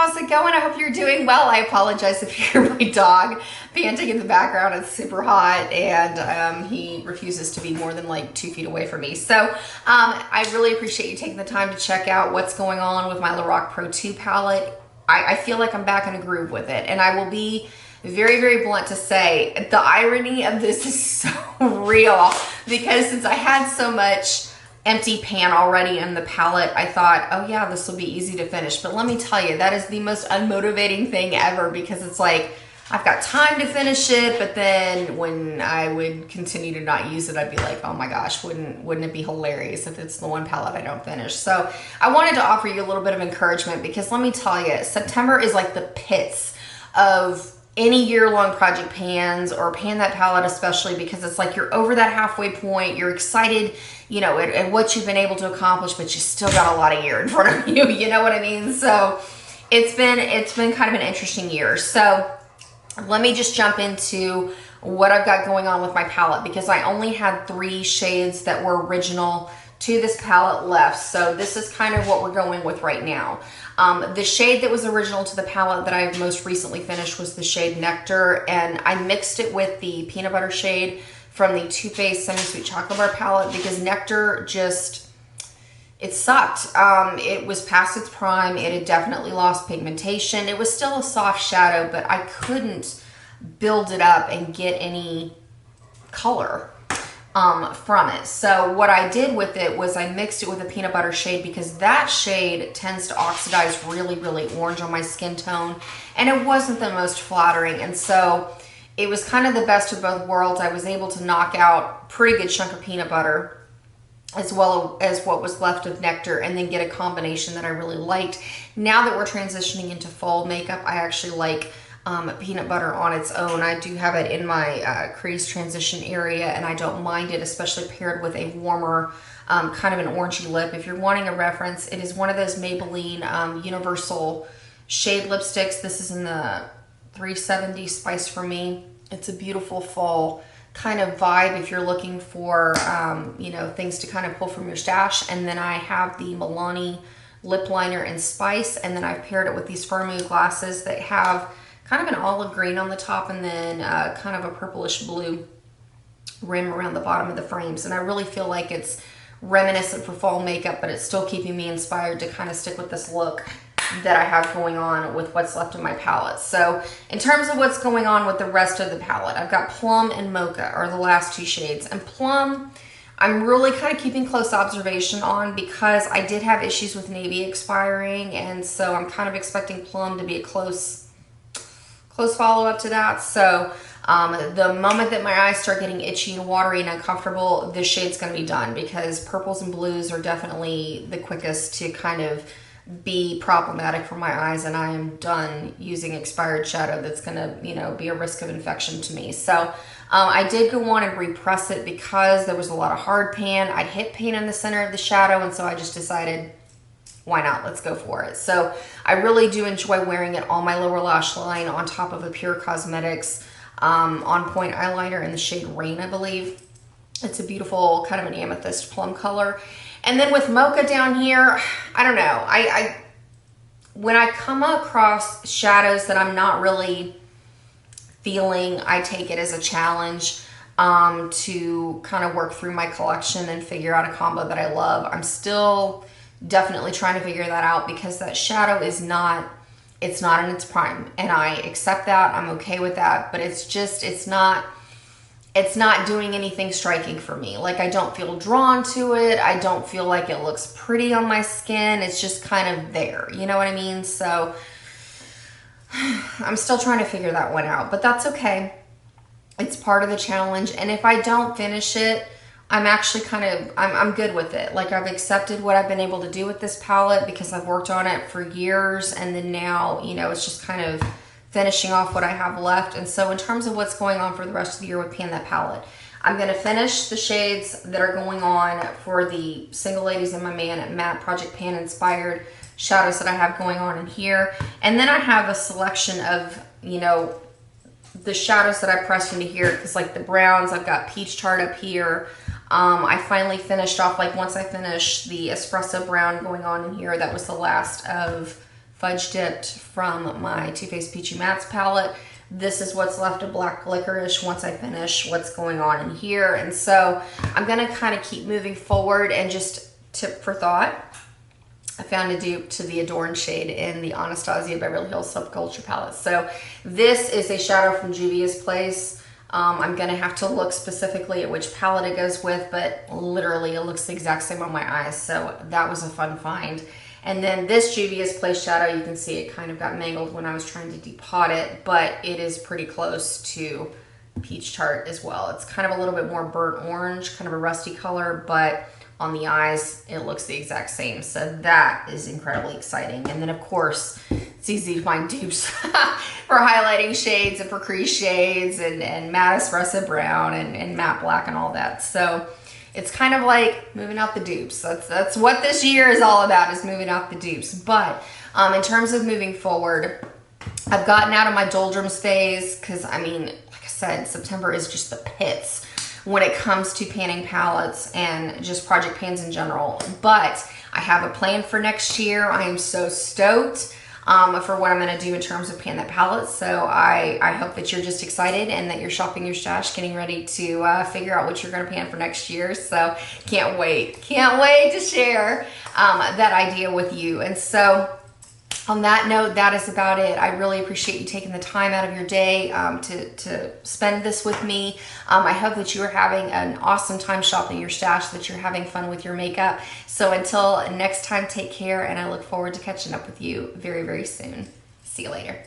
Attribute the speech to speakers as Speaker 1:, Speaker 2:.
Speaker 1: how's it going? I hope you're doing well. I apologize if you hear my dog panting in the background. It's super hot and he refuses to be more than like 2 feet away from me. So I really appreciate you taking the time to check out what's going on with my LORAC Pro 2 palette. I feel like I'm back in a groove with it, and I will be very, very blunt to say the irony of this is so real, because since I had so much empty pan already in the palette, I thought, oh yeah, this will be easy to finish. But let me tell you, that is the most unmotivating thing ever, because it's like I've got time to finish it, but then when I would continue to not use it, I'd be like, oh my gosh, wouldn't it be hilarious if it's the one palette I don't finish? So I wanted to offer you a little bit of encouragement, because let me tell you, September is like the pits of any year-long project pans, or pan that palette especially, because it's like you're over that halfway point, you're excited, you know, at what you've been able to accomplish, but you still got a lot of year in front of you, you know what I mean? So it's been kind of an interesting year. So let me just jump into what I've got going on with my palette, because I only had 3 shades that were original to this palette left. So this is kind of what we're going with right now. The shade that was original to the palette that I've most recently finished was the shade Nectar, and I mixed it with the peanut butter shade from the Too Faced Semi-Sweet Chocolate Bar palette, because Nectar just, it sucked. It was past its prime. It had definitely lost pigmentation. It was still a soft shadow, but I couldn't build it up and get any color from it. So what I did with it was I mixed it with a peanut butter shade, because that shade tends to oxidize really, really orange on my skin tone, and it wasn't the most flattering. And so it was kind of the best of both worlds. I was able to knock out a pretty good chunk of peanut butter as well as what was left of Nectar, and then get a combination that I really liked. Now that we're transitioning into fall makeup, I actually like peanut butter on its own. I do have it in my crease transition area, and I don't mind it, especially paired with a warmer kind of an orangey lip. If you're wanting a reference, it is one of those Maybelline Universal Shade lipsticks. This is in the 370 Spice for Me. It's a beautiful fall kind of vibe if you're looking for you know, things to kind of pull from your stash. And then I have the Milani lip liner in Spice, and then I've paired it with these FIRMOO glasses that have kind of an olive green on the top, and then kind of a purplish blue rim around the bottom of the frames. And I really feel like it's reminiscent for fall makeup, but it's still keeping me inspired to kind of stick with this look that I have going on with what's left of my palette. So in terms of what's going on with the rest of the palette, I've got Plum and Mocha are the last 2 shades. And Plum, I'm really kind of keeping close observation on, because I did have issues with Navy expiring, and so I'm kind of expecting Plum to be a close follow-up to that. So the moment that my eyes start getting itchy and watery and uncomfortable, this shade's going to be done, because purples and blues are definitely the quickest to kind of be problematic for my eyes, and I am done using expired shadow that's going to, you know, be a risk of infection to me. So I did go on and repress it, because there was a lot of hard pan. I'd hit pan in the center of the shadow, and so I just decided, why not? Let's go for it. So I really do enjoy wearing it on my lower lash line on top of a Pure Cosmetics On Point eyeliner in the shade Rain, I believe. It's a beautiful kind of an amethyst plum color. And then with Mocha down here, I don't know. When I come across shadows that I'm not really feeling, I take it as a challenge to kind of work through my collection and figure out a combo that I love. I'm still definitely trying to figure that out, because that shadow is not, it's not in its prime, and I accept that. I'm okay with that, but it's just, it's not doing anything striking for me. Like, I don't feel drawn to it. I don't feel like it looks pretty on my skin. It's just kind of there, you know what I mean? So I'm still trying to figure that one out, but that's okay. It's part of the challenge, and if I don't finish it, I'm actually kind of, I'm good with it. Like, I've accepted what I've been able to do with this palette, because I've worked on it for years, and then now, you know, it's just kind of finishing off what I have left. And so in terms of what's going on for the rest of the year with Pan That Palette, I'm going to finish the shades that are going on for the Single Ladies and My Man Matte Project Pan inspired shadows that I have going on in here. And then I have a selection of, you know, the shadows that I pressed into here, because like the browns, I've got Peach Tart up here. I finally finished off, like once I finished the espresso brown going on in here, that was the last of fudge dipped from my Too Faced Peachy Mattes palette. This is what's left of black licorice once I finish what's going on in here. And so I'm gonna kind of keep moving forward. And just tip for thought, I found a dupe to the Adorn shade in the Anastasia Beverly Hills Subculture palette. So this is a shadow from Juvia's Place. I'm gonna have to look specifically at which palette it goes with, but literally it looks the exact same on my eyes. So that was a fun find. And then this Juvia's Place shadow, you can see it kind of got mangled when I was trying to depot it, but it is pretty close to Peach Tart as well. It's kind of a little bit more burnt orange, kind of a rusty color, but on the eyes, it looks the exact same. So that is incredibly exciting. And then of course, it's easy to find dupes for highlighting shades and for crease shades and matte espresso brown and matte black and all that. So it's kind of like moving out the dupes. That's what this year is all about, is moving out the dupes. But in terms of moving forward, I've gotten out of my doldrums phase because, I mean, like I said, September is just the pits when it comes to panning palettes and just project pans in general. But I have a plan for next year. I am so stoked for what I'm gonna do in terms of pan that palette. So I hope that you're just excited and that you're shopping your stash, getting ready to figure out what you're gonna pan for next year. So can't wait to share that idea with you. And so on that note, that is about it. I really appreciate you taking the time out of your day to spend this with me. I hope that you are having an awesome time shopping your stash, that you're having fun with your makeup. So until next time, take care, and I look forward to catching up with you very, very soon. See you later.